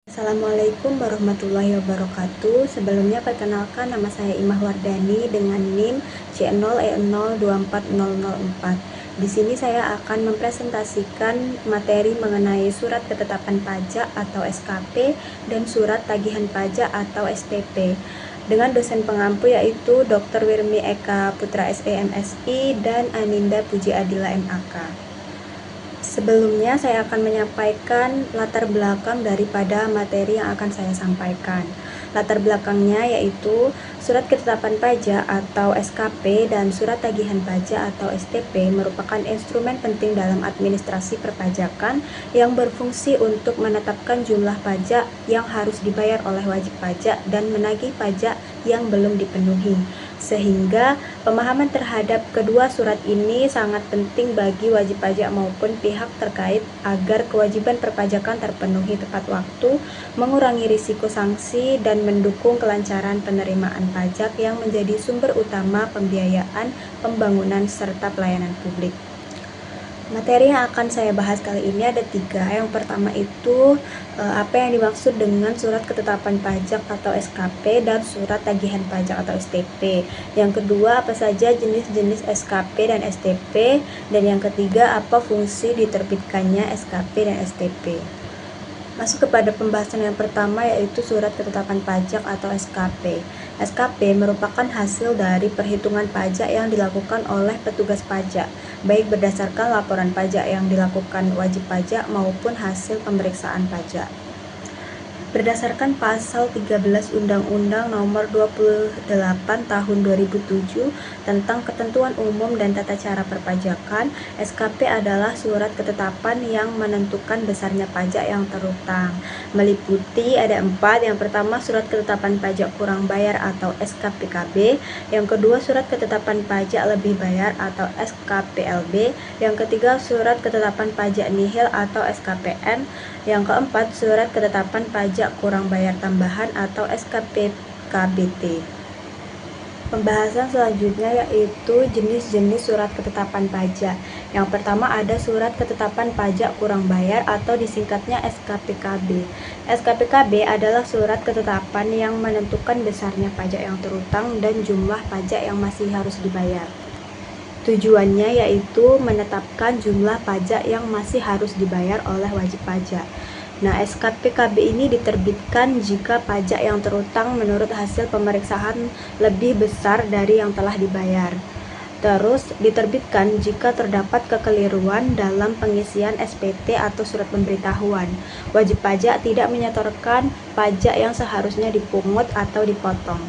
Assalamualaikum warahmatullahi wabarakatuh. Sebelumnya perkenalkan, nama saya Imah Wardani dengan NIM C0E024004. Di sini saya akan mempresentasikan materi mengenai surat ketetapan pajak atau SKP dan surat tagihan pajak atau STP dengan dosen pengampu yaitu Dr. Wirmi Eka Putra SEMSI dan Aninda Puji Adila MAK. Sebelumnya saya akan menyampaikan latar belakang daripada materi yang akan saya sampaikan. Latar belakangnya yaitu surat ketetapan pajak atau SKP dan surat tagihan pajak atau STP merupakan instrumen penting dalam administrasi perpajakan yang berfungsi untuk menetapkan jumlah pajak yang harus dibayar oleh wajib pajak dan menagih pajak yang belum dipenuhi. Sehingga pemahaman terhadap kedua surat ini sangat penting bagi wajib pajak maupun pihak terkait agar kewajiban perpajakan terpenuhi tepat waktu, mengurangi risiko sanksi, dan mendukung kelancaran penerimaan pajak yang menjadi sumber utama pembiayaan, pembangunan, serta pelayanan publik. Materi yang akan saya bahas kali ini ada 3. Yang pertama itu apa yang dimaksud dengan surat ketetapan pajak atau SKP dan surat tagihan pajak atau STP. Yang kedua, apa saja jenis-jenis SKP dan STP. Dan yang ketiga, apa fungsi diterbitkannya SKP dan STP. Masuk kepada pembahasan yang pertama yaitu surat ketetapan pajak atau SKP. SKP merupakan hasil dari perhitungan pajak yang dilakukan oleh petugas pajak, baik berdasarkan laporan pajak yang dilakukan wajib pajak maupun hasil pemeriksaan pajak. Berdasarkan pasal 13 Undang-Undang Nomor 28 Tahun 2007 tentang Ketentuan Umum dan Tata Cara Perpajakan, SKP adalah surat ketetapan yang menentukan besarnya pajak yang terutang. Meliputi ada 4. Yang pertama, surat ketetapan pajak kurang bayar atau SKPKB. Yang kedua, surat ketetapan pajak lebih bayar atau SKPLB. Yang ketiga, surat ketetapan pajak nihil atau SKPN. Yang keempat, surat ketetapan pajak kurang bayar tambahan atau SKPKBT. Pembahasan selanjutnya yaitu jenis-jenis surat ketetapan pajak. Yang pertama ada surat ketetapan pajak kurang bayar atau disingkatnya SKPKB. SKPKB adalah surat ketetapan yang menentukan besarnya pajak yang terutang dan jumlah pajak yang masih harus dibayar. Tujuannya yaitu menetapkan jumlah pajak yang masih harus dibayar oleh wajib pajak. Nah, SKPKB ini diterbitkan jika pajak yang terutang menurut hasil pemeriksaan lebih besar dari yang telah dibayar. Terus, diterbitkan jika terdapat kekeliruan dalam pengisian SPT atau surat pemberitahuan. Wajib pajak tidak menyetorkan pajak yang seharusnya dipungut atau dipotong.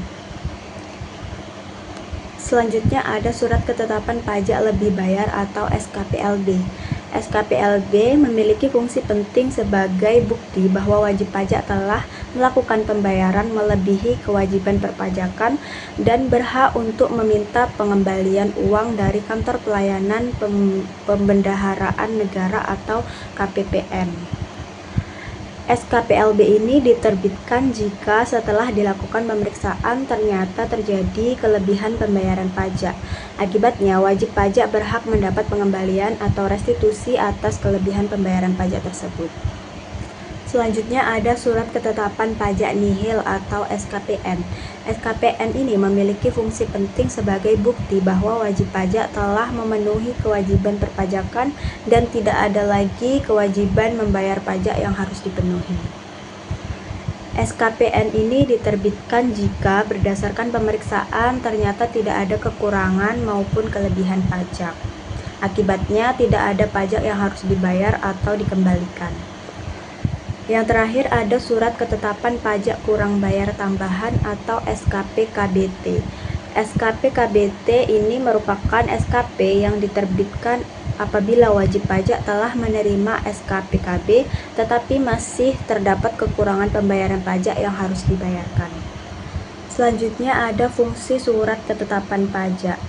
Selanjutnya ada surat ketetapan pajak lebih bayar atau SKPLB. SKPLB memiliki fungsi penting sebagai bukti bahwa wajib pajak telah melakukan pembayaran melebihi kewajiban perpajakan dan berhak untuk meminta pengembalian uang dari Kantor Pelayanan Pembendaharaan Negara atau KPPN. SKPLB ini diterbitkan jika setelah dilakukan pemeriksaan ternyata terjadi kelebihan pembayaran pajak. Akibatnya, wajib pajak berhak mendapat pengembalian atau restitusi atas kelebihan pembayaran pajak tersebut. Selanjutnya ada surat ketetapan pajak nihil atau SKPN. SKPN ini memiliki fungsi penting sebagai bukti bahwa wajib pajak telah memenuhi kewajiban perpajakan dan tidak ada lagi kewajiban membayar pajak yang harus dipenuhi. SKPN ini diterbitkan jika berdasarkan pemeriksaan ternyata tidak ada kekurangan maupun kelebihan pajak. Akibatnya tidak ada pajak yang harus dibayar atau dikembalikan. Yang terakhir ada surat ketetapan pajak kurang bayar tambahan atau SKPKBT. SKPKBT ini merupakan SKP yang diterbitkan apabila wajib pajak telah menerima SKPKB tetapi masih terdapat kekurangan pembayaran pajak yang harus dibayarkan. Selanjutnya ada fungsi surat ketetapan pajak.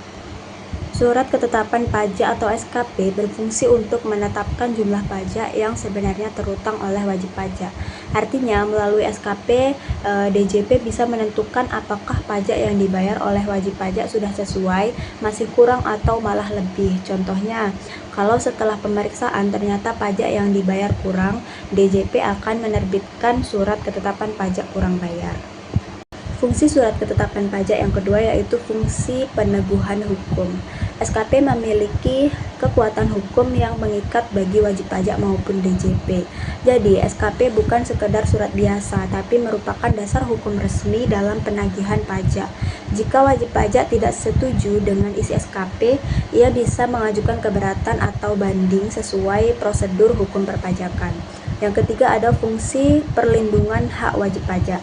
Surat ketetapan pajak atau SKP berfungsi untuk menetapkan jumlah pajak yang sebenarnya terutang oleh wajib pajak. Artinya, melalui SKP, DJP bisa menentukan apakah pajak yang dibayar oleh wajib pajak sudah sesuai, masih kurang, atau malah lebih. Contohnya, kalau setelah pemeriksaan ternyata pajak yang dibayar kurang, DJP akan menerbitkan surat ketetapan pajak kurang bayar. Fungsi surat ketetapan pajak yang kedua yaitu fungsi peneguhan hukum. SKP memiliki kekuatan hukum yang mengikat bagi wajib pajak maupun DJP. Jadi, SKP bukan sekedar surat biasa, tapi merupakan dasar hukum resmi dalam penagihan pajak. Jika wajib pajak tidak setuju dengan isi SKP, ia bisa mengajukan keberatan atau banding sesuai prosedur hukum perpajakan. Yang ketiga ada fungsi perlindungan hak wajib pajak.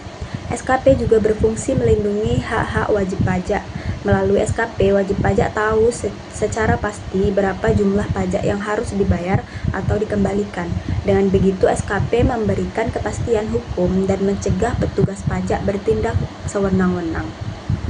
SKP juga berfungsi melindungi hak-hak wajib pajak. Melalui SKP, wajib pajak tahu secara pasti berapa jumlah pajak yang harus dibayar atau dikembalikan. Dengan begitu, SKP memberikan kepastian hukum dan mencegah petugas pajak bertindak sewenang-wenang.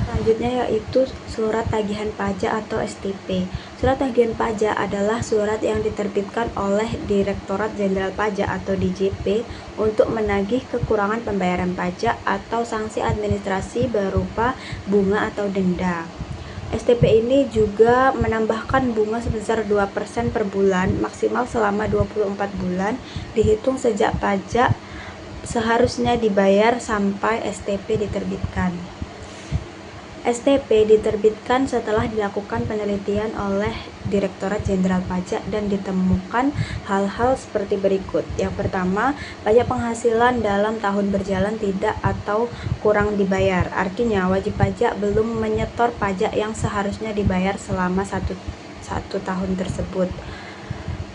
Selanjutnya yaitu surat tagihan pajak atau STP. Surat tagihan pajak adalah surat yang diterbitkan oleh Direktorat Jenderal Pajak atau DJP untuk menagih kekurangan pembayaran pajak atau sanksi administrasi berupa bunga atau denda. STP ini juga menambahkan bunga sebesar 2% per bulan maksimal selama 24 bulan dihitung sejak pajak seharusnya dibayar sampai STP diterbitkan. STP diterbitkan setelah dilakukan penelitian oleh Direktorat Jenderal Pajak dan ditemukan hal-hal seperti berikut. Yang pertama, pajak penghasilan dalam tahun berjalan tidak atau kurang dibayar. Artinya, wajib pajak belum menyetor pajak yang seharusnya dibayar selama satu tahun tersebut.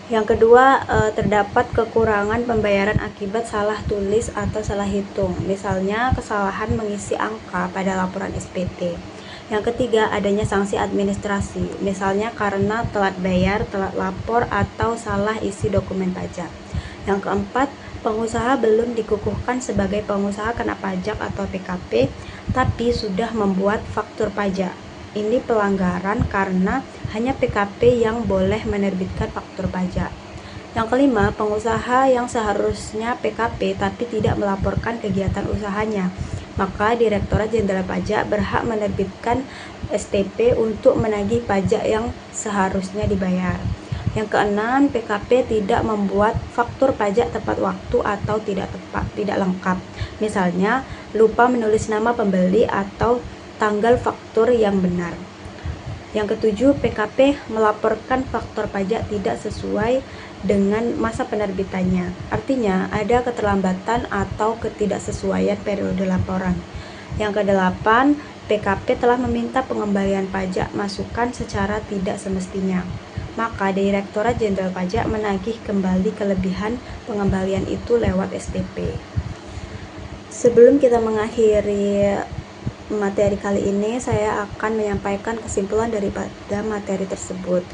Yang kedua, terdapat kekurangan pembayaran akibat salah tulis atau salah hitung, misalnya kesalahan mengisi angka pada laporan SPT. Yang ketiga, adanya sanksi administrasi, misalnya karena telat bayar, telat lapor, atau salah isi dokumen pajak. Yang keempat, pengusaha belum dikukuhkan sebagai pengusaha kena pajak atau PKP, tapi sudah membuat faktur pajak. Ini pelanggaran karena hanya PKP yang boleh menerbitkan faktur pajak. Yang kelima, pengusaha yang seharusnya PKP tapi tidak melaporkan kegiatan usahanya. Maka Direktorat Jenderal Pajak berhak menerbitkan STP untuk menagih pajak yang seharusnya dibayar. Yang keenam, PKP tidak membuat faktur pajak tepat waktu atau tidak lengkap. Misalnya, lupa menulis nama pembeli atau tanggal faktur yang benar. Yang ketujuh, PKP melaporkan faktur pajak tidak sesuai dengan masa penerbitannya. Artinya, ada keterlambatan atau ketidaksesuaian periode laporan. Yang kedelapan, PKP telah meminta pengembalian pajak masukan secara tidak semestinya. Maka Direktorat Jenderal Pajak menagih kembali kelebihan pengembalian itu lewat STP. Sebelum kita mengakhiri materi kali ini, saya akan menyampaikan kesimpulan daripada materi tersebut.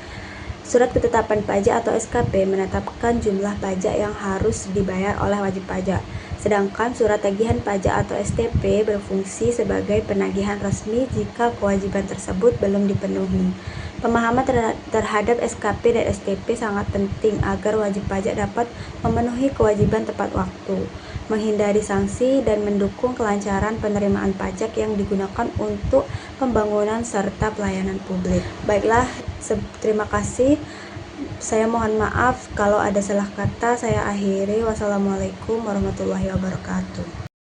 Surat ketetapan pajak atau SKP menetapkan jumlah pajak yang harus dibayar oleh wajib pajak. Sedangkan surat tagihan pajak atau STP berfungsi sebagai penagihan resmi jika kewajiban tersebut belum dipenuhi. Pemahaman terhadap SKP dan STP sangat penting agar wajib pajak dapat memenuhi kewajiban tepat waktu, menghindari sanksi, dan mendukung kelancaran penerimaan pajak yang digunakan untuk pembangunan serta pelayanan publik. Baiklah, terima kasih. Saya mohon maaf kalau ada salah kata. Saya akhiri. Wassalamualaikum warahmatullahi wabarakatuh.